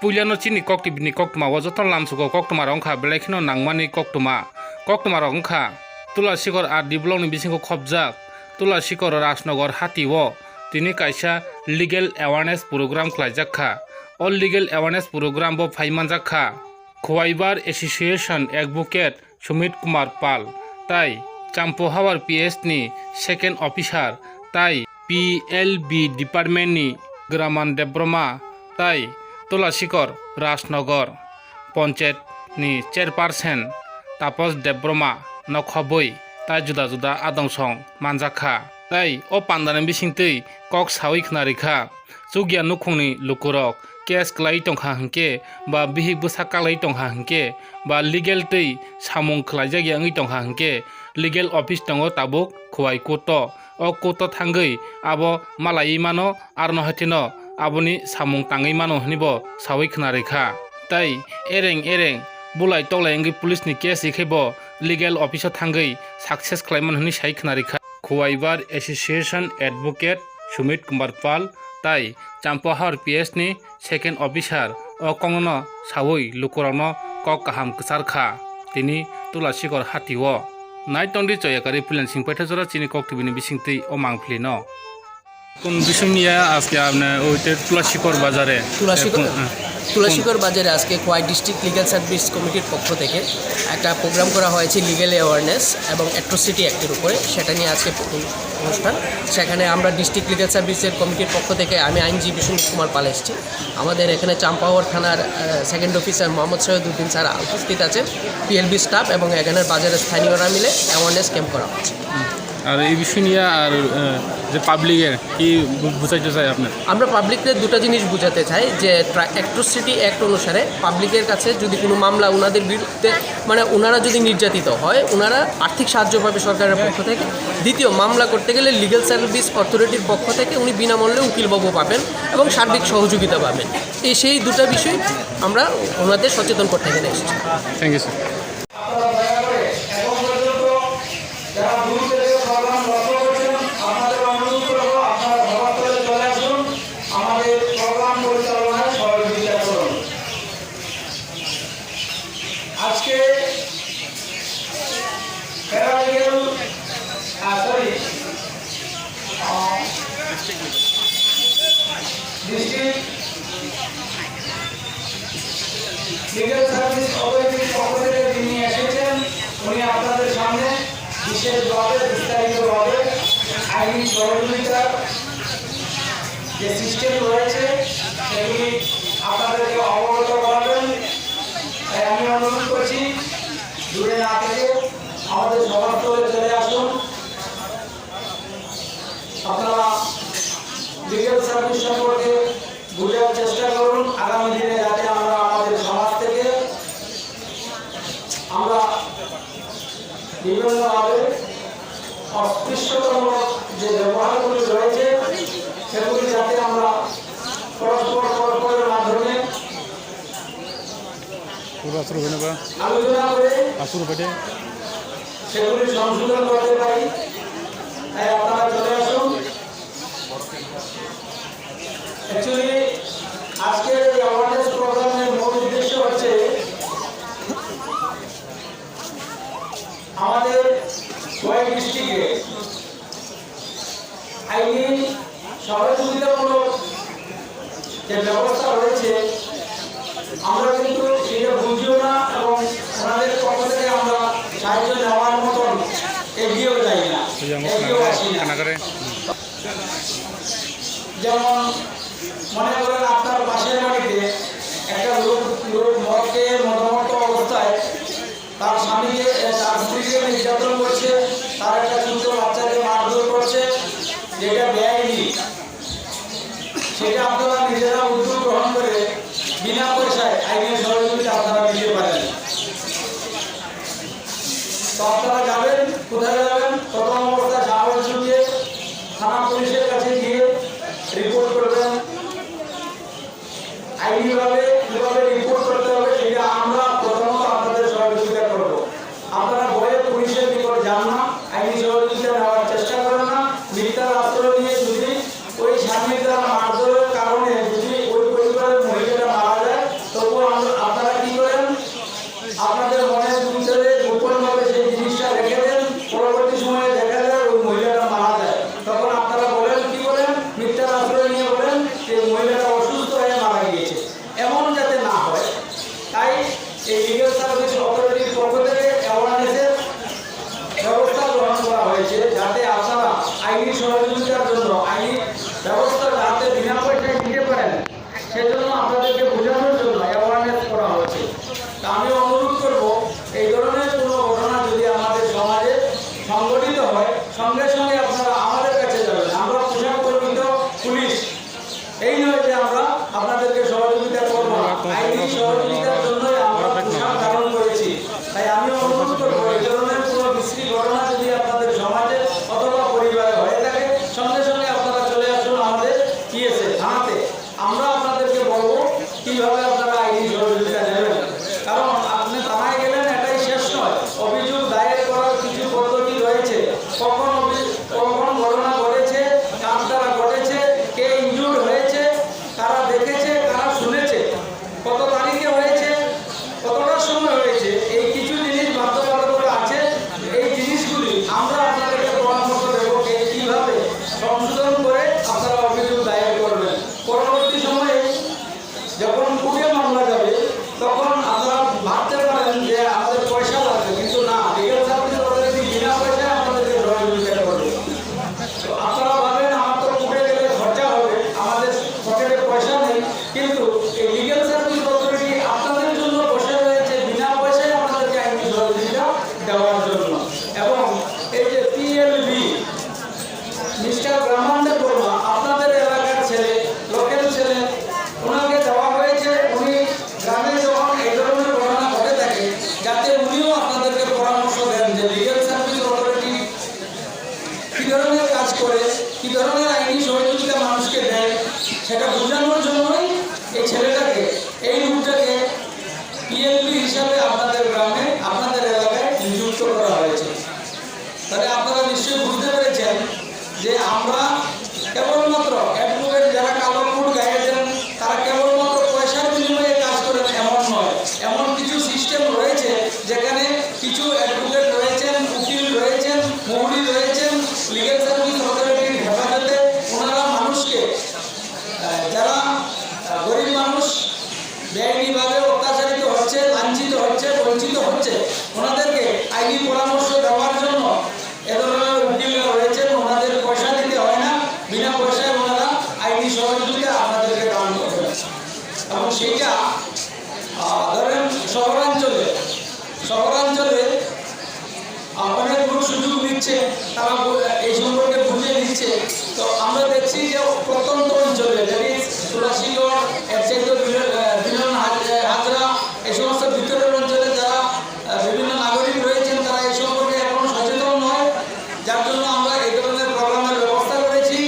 puliano chini kok tibni kok tuma wajoton lamsuko kok tuma rongkha belaikino nangmani kok tuma rongkha tula sikor ar diblong ni bisingo khobjak tula sikor Rajnagar hatiwo tini kaisa legal awareness program khlaijakha all legal awareness program bo phaimanjakha Khwaibar Association Advocate Sumit Kumar Pal tai Champohawar PS ni second officer tai PLB department ni Graman Debroma tai Tulasikor Rajnagar Panchayat ni chairperson Tapos Debroma Nokhoboi tai juda juda adongsong manjakha tai o pandane bisingtui kok sawi khnarikha chugya nukhungni lukurok case klai tongkha hangke ba bihik busa kalai tongkha hangke ba legal tei samung khlaijagi angi tongkha hangke legal office tongo tabuk khwai koto o koto thangui abo malai mano arno hatino aboni samung tangai mano hnibo sawi khnarikha tai ereng bulai toklai angi police ni case ikhebo legal office thangui success khlaiman hni sai khnarikha Khwaibar Association Advocate Sumit Kumar Pal tai Champohar PS ni second officer o kongno sawi lukurano kok kaham ksarkha tini Tulasikor hatiwo naitondi choyakari pulan singpaitha jora chini kok tibini bisingtei o mangflino কোন বিষয় নিয়ে আজকে আপনি ওইতে তুলাসিকর বাজারে আজকে Khowai district legal service কমিটির পক্ষ থেকে একটা প্রোগ্রাম করা হয়েছে লিগ্যাল অ্যাওয়ারনেস এবং অ্যাট্রোসিটি অ্যাক্টের উপরে সেটা নিয়ে আজকে অনুষ্ঠান সেখানে আমরা ডিস্ট্রিক্ট লিগ্যাল সার্ভিসের কমিটির পক্ষ থেকে আমি আইনজীবী সুমিত কুমার পাল এসেছি আমাদের এখানে চাম্পাওয়ার থানার সেকেন্ড অফিসার মোহাম্মদ সৈয়দউদ্দিন স্যার উপস্থিত আছেন পিএলবি স্টাফ এবং এখানের বাজারের স্থানীয়রা মিলে অ্যাওয়ারনেস ক্যাম্প করা হচ্ছে আর এই বিষয় নিয়ে আর যে পাবলিকের কি বুঝাইতে চাই আপনার আমরা পাবলিকের দুটো জিনিস বুঝাতে চাই যে অ্যাট্রোসিটি অ্যাক্ট অনুসারে পাবলিকের কাছে যদি কোনো মামলা ওনাদের বিরুদ্ধে মানে ওনারা যদি নির্যাতিত হয় ওনারা আর্থিক সাহায্য পাবে সরকারের পক্ষ থেকে দ্বিতীয় মামলা করতে গেলে লিগ্যাল সার্ভিস অথরিটির পক্ষ থেকে উনি বিনামূল্যে উকিলবাবু পাবেন এবং সার্বিক সহযোগিতা পাবেন সেই দুটো বিষয় আমরা ওনাদের সচেতন করতে এখানে এসেছি থ্যাংক ইউ স্যার আজকে লিগ্যাল সার্ভিস অথরিটির পক্ষ থেকে যিনি এসেছেন উনি আপনাদের সামনে বিশেষভাবে বিস্তারিতভাবে আইনি সহযোগিতার যে সিস্টেম রয়েছে সেগুলি আপনাদেরকে অবগত করাবেন তাই আমি অনুরোধ করছি দূরে না থেকে আমাদের সভাস্থলে চলে আসুন আপনারা লিগ্যাল সার্ভিস সম্পর্কে বোঝার চেষ্টা করুন আগামী দিনে যাতে আমরা আমাদের সমাজ থেকে আমরা বিভিন্নভাবে অস্পৃশ্যতামূলক যে ব্যবহারগুলি রয়েছে সেগুলি যাতে আমরা পরস্পরের মাধ্যমে আলোচনা করে সেগুলি সংশোধন করতে পারি তাই আপনারা চলে আসুন অ্যাকচুয়ালি আজকের এই অ্যাওয়ারনেস প্রোগ্রামের মূল উদ্দেশ্য হচ্ছে আমাদের খোয়াই ডিস্ট্রিক্টে আইনি সহযোগিতামূলক যে ব্যবস্থা রয়েছে আমরা কিন্তু সেটা বুঝিও না এবং ওনাদের পক্ষ থেকে আমরা সাহায্য নেওয়ার মতন এগিয়েও যাই না এগিয়েও আসি না যেমন মনে করেন আপনার পাশের বাড়িতে একটা লোক মদকে মদমত্ত অবস্থায় তার স্বামীকে তার স্ত্রীকে নির্যাতন করছে তার একটা ছোট বাচ্চাকে মারধর করছে যেটা বেআইনি সেটা আপনারা নিজেরা উদ্যোগ গ্রহণ করে বিনা পয়সায় আইনের সহযোগিতা আপনারা নিতে পারেন তো আপনারা যাবেন কোথায় যাবেন প্রথম অবস্থায় সাহস জুগিয়ে থানা পুলিশের কাছে গিয়ে রিপোর্ট করবেন আইনিভাবে কীভাবে রিপোর্ট করতে হবে সেটা আমরা প্রথমত আপনাদের সহযোগিতা করব আপনারা ভয়ে পুলিশের নিকট যান না আইনি সহযোগিতা নেওয়ার চেষ্টা করেন না মিথ্যার আশ্রয় নিয়ে যদি ওই স্বামীর দ্বারা মারধরের কারণে যদি ওই পরিবারের মহিলাটা মারা যায় তা আমি অনুরোধ করব এই ধরনের কোনো ঘটনা যদি আমাদের সমাজে সংগঠিত হয় সঙ্গে সঙ্গে আপনারা আমাদের কাছে যাবেন। আমরা পোশাক কর্মী তো পুলিশ, এই নয় যে আমরা আপনাদেরকে সহযোগিতা করবো, আইনি সহযোগিতার জন্যই আমরা পোশাক ধারণ করেছি। তাই আমি অনুরোধ করবো এই ধরনের কোনো বিশ্রী ঘটনা যদি আপনাদের সমাজে অথবা পরিবারে হয়ে থাকে সঙ্গে সঙ্গে আপনারা চলে আসুন আমাদের পিএসএ থানাতে। আমরা আপনাদেরকে বলবো কীভাবে আপনারা আইনি সহযোগিতা নেবেন। কারণ আপনি থানায় গেলেন এটাই শেষ নয়, অভিযোগ দায়ের করার কিছু পদ্ধতি রয়েছে। কখন ঘটনা ঘটেছে, কার দ্বারা ঘটেছে, কে ইনজুর্ড হয়েছে, কারা দেখেছে, কারা শুনেছে, কত তারিখে হয়েছে, কতটার সময় হয়েছে, এই কিছু জিনিস বাধ্যবাধকতা আছে। এই জিনিসগুলি আমরা আপনাদেরকে পরামর্শ দেবো কীভাবে সংশোধন করে আপনারা অভিযোগ দায়ের করবেন। পরবর্তী সময়ে যখন কোর্টে মামলা যাবে তখন আপনারা ভাবতে পারেন যে আমাদের পয়সা লাগবে, কিন্তু না, লিগ্যাল সার্ভিস অথরিটি বিনা পয়সায় আপনাদেরকে সহযোগিতা করবে। তো আপনারা ভাবেন আমার তো কোর্টে গেলে খরচা হবে, আমাদের পকেটে পয়সা নেই, কিন্তু এই লিগ্যাল সার্ভিস অথরিটি আপনাদের জন্য বসে রয়েছে বিনা পয়সায় আপনাদেরকে আইনি সহযোগিতা দেওয়ার জন্য। এবং এই যে পিএলবি মিস্টার ব্রহ্মাণ্ডের বর্মা আপনাদের এলাকার ছেলে, লোকাল ছেলে, ওনাকে দেওয়া হয়েছে। উনি গ্রামে যখন এই ধরনের ঘটনা ঘটে থাকে যাতে উনিও আপনাদেরকে পরামর্শ দেন যে লিগ্যাল সার্ভিস অথরিটি কী ধরনের কাজ করে, কী ধরনের আইনি সহযোগিতা মানুষকে দেয়, সেটা বোঝানোর জন্যই এই ছেলেটাকে, এই রূপটাকে পিএলবি হিসাবে আপনাদের গ্রামে, আপনাদের এলাকায় নিযুক্ত করা হয়েছে। তাহলে আপনারা নিশ্চয়ই বুঝতে পেরেছেন যে আমরা কেবলমাত্র অ্যাডভোকেট যারা কালো কোট গায়ে দেন তারা কেবলমাত্র পয়সার বিনিময়ে কাজ করেন এমন নয়। এমন কিছু সিস্টেম রয়েছে যেখানে কিছু অ্যাডভোকেট রয়েছেন, উকিল রয়েছেন, মৌরি রয়েছেন, লিগ্যাল সার্ভিস অথরিটির হেফাজতে ওনারা মানুষকে, যারা গরিব মানুষ বেআইনিভাবে অত্যাচারিত হচ্ছে, লাঞ্ছিত হচ্ছে, বঞ্চিত হচ্ছে, ওনাদেরকে আইনি পরামর্শ দেওয়ার জন্য এ ধরনের উকিলরা রয়েছেন। ওনাদের পয়সা দিতে হয় না, বিনা পয়সায় ওনারা আইনি সহযোগিতা আপনাদেরকে দান করবেন। এবং সেইটা ধরেন শহরাঞ্চলে অনেকগুলো সুযোগ দিচ্ছে, তারা এই সম্পর্কে বুঝিয়ে দিচ্ছে। তো আমরা দেখছি যে প্রত্যন্ত অঞ্চলে তুলাসীগড়, এর চাইতে বিলন হাজরা, এই সমস্ত ভিতরের অঞ্চলে যারা বিভিন্ন নাগরিক রয়েছেন তারা এই সম্পর্কে এখনো সচেতন নয়, যার জন্য আমরা এই ধরনের প্রোগ্রামের ব্যবস্থা করেছি।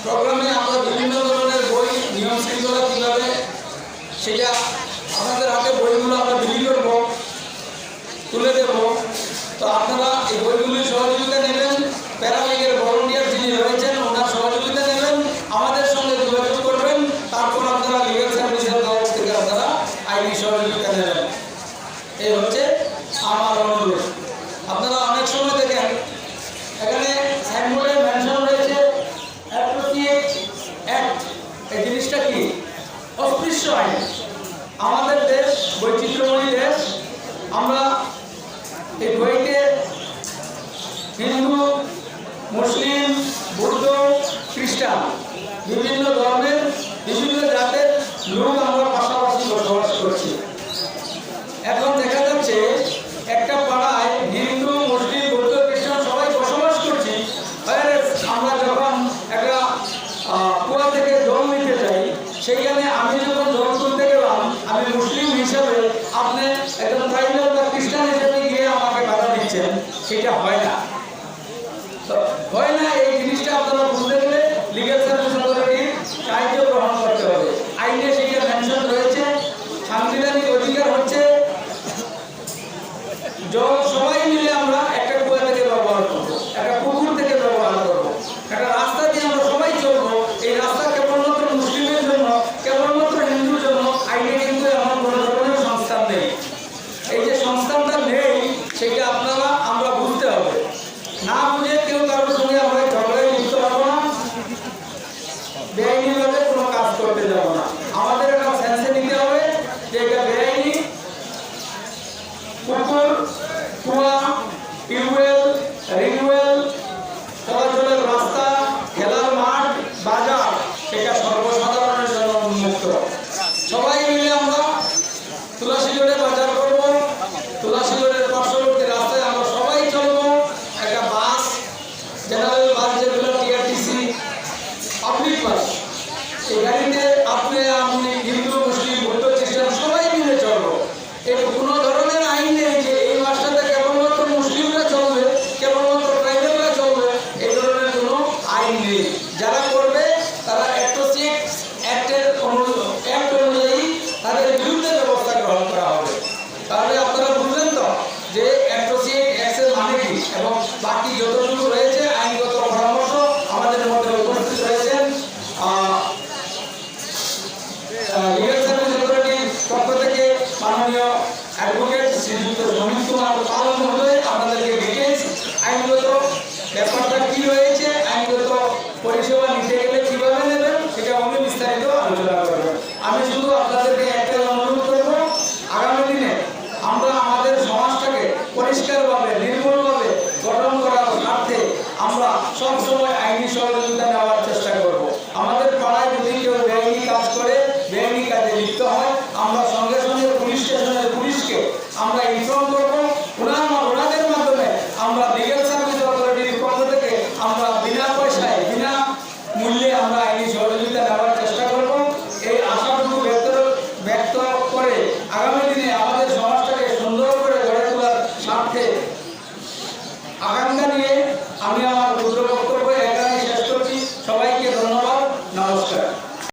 প্রোগ্রামে আমরা বিভিন্ন ধরনের বই, নিয়ম শৃঙ্খলা কীভাবে, সেটা আপনাদের হাতে বইগুলো আমরা বিলি করব, তুলে দেব। তো আপনারা এই বইগুলির সহযোগিতা নেবেন, প্যারালিগের ভলান্টিয়ার যিনি রয়েছেন ওনার সহযোগিতা নেবেন, আমাদের সঙ্গে যোগাযোগ করবেন, তারপর আপনারা লিগ্যাল সার্ভিসের তরফ থেকে আপনারা আইনি সহযোগিতা নেবেন। এই হচ্ছে আমার অনুরোধ। আপনারা অনেক সময় দেখেন এখানে সাইনবোর্ডে মেনশন রয়েছে অ্যাপ্রোপ্রিয়েট অ্যাক্ট। এই জিনিসটা কি? অস্পৃশ্য আইন। আমাদের দেশ বৈচিত্র্যময়ী দেশ, আমরা এই বইতে হিন্দু, মুসলিম, বৌদ্ধ, খ্রিস্টান বিভিন্ন ধর্মের, বিভিন্ন জাতের লোক আমরা পাশাপাশি বসবাস করছি। এখন দেখা যাচ্ছে একটা পাড়ায় হিন্দু, মুসলিম, বৌদ্ধ, খ্রিস্টান সবাই বসবাস করছি। আমরা যখন একটা কুয়া থেকে জল নিতে চাই, সেইখানে আমি যখন জল তুলতে গেলাম, আমি মুসলিম হিসাবে, আপনি একজন ট্রাইবাল বা খ্রিস্টান হিসেবে গিয়ে আমাকে বাধা দিচ্ছেন, সেটা হয় না। তো হয় না, এই জিনিসটা আপনারা বুঝতে গেলে লিগ্যাল সার্ভিস অথরিটির সাহায্য গ্রহণ করতে হবে। আইনে সেটা মেনশন রয়েছে। সাংবিধানিক অধিকার হচ্ছে জল সবাই মিলে আমরা একটা কুয়া থেকে ব্যবহার করবো, একটা পুকুর থেকে ব্যবহার করবো, একটা রাস্তা দিয়ে আমরা সবাই চলবো। এই রাস্তা কেবলমাত্র মুসলিমের জন্য, কেবলমাত্র হিন্দুর জন্য আইনে কিন্তু এমন কোনো ধরনের সংস্থান নেই। এই যে সংস্থানটা নেই সেটা আমরা বুঝতে হবে। বাকি যতটুকু রয়েছে আইনগত পরামর্শ আমাদের মধ্যে উপস্থিত রয়েছেন লিগ্যাল সার্ভিস অথরিটির পক্ষ থেকে মাননীয় অ্যাডভোকেট শ্রীযুক্ত সমীর কুমার পাল মহোদয় আপনাদেরকে ডিটেলস আইনগত ব্যাপারটা কি রয়েছে, আইনগত পরিষেবা নিতে গেলে কিভাবে নেবেন সেটা উনি বিস্তারিত আলোচনা করবেন। আমি শুধু আপনাদেরকে একটা অনুরোধ করব, আগামী দিনে আমরা আমাদের সমাজটাকে পরিষ্কারভাবে নির্মলভাবে গঠন করার স্বার্থে আমরা সবসময় আইনি সহযোগিতা নেওয়ার চেষ্টা করব। আমাদের পাড়ায় যদি কেউ বেআইনি কাজ করে, বেআইনি কাজে লিপ্ত হয়, আমরা সঙ্গে সঙ্গে পুলিশ স্টেশনের পুলিশকে আমরা ইনফর্ম করবো। ওনাদের মাধ্যমে আমরা লিগ্যাল সার্ভিস অথরিটির পক্ষ থেকে আমরা বিনা পয়সায় বিনা মূল্যে আমরা আইনি সহযোগিতা নেওয়ার চেষ্টা করব। এই আশাটুকু ব্যক্ত করে আগামী দিনে আমাদের সমাজটাকে সুন্দর করে গড়ে তোলার স্বার্থে আকাঙ্ক্ষা নিয়ে আমি আমার ক্ষুদ্র বক্তব্য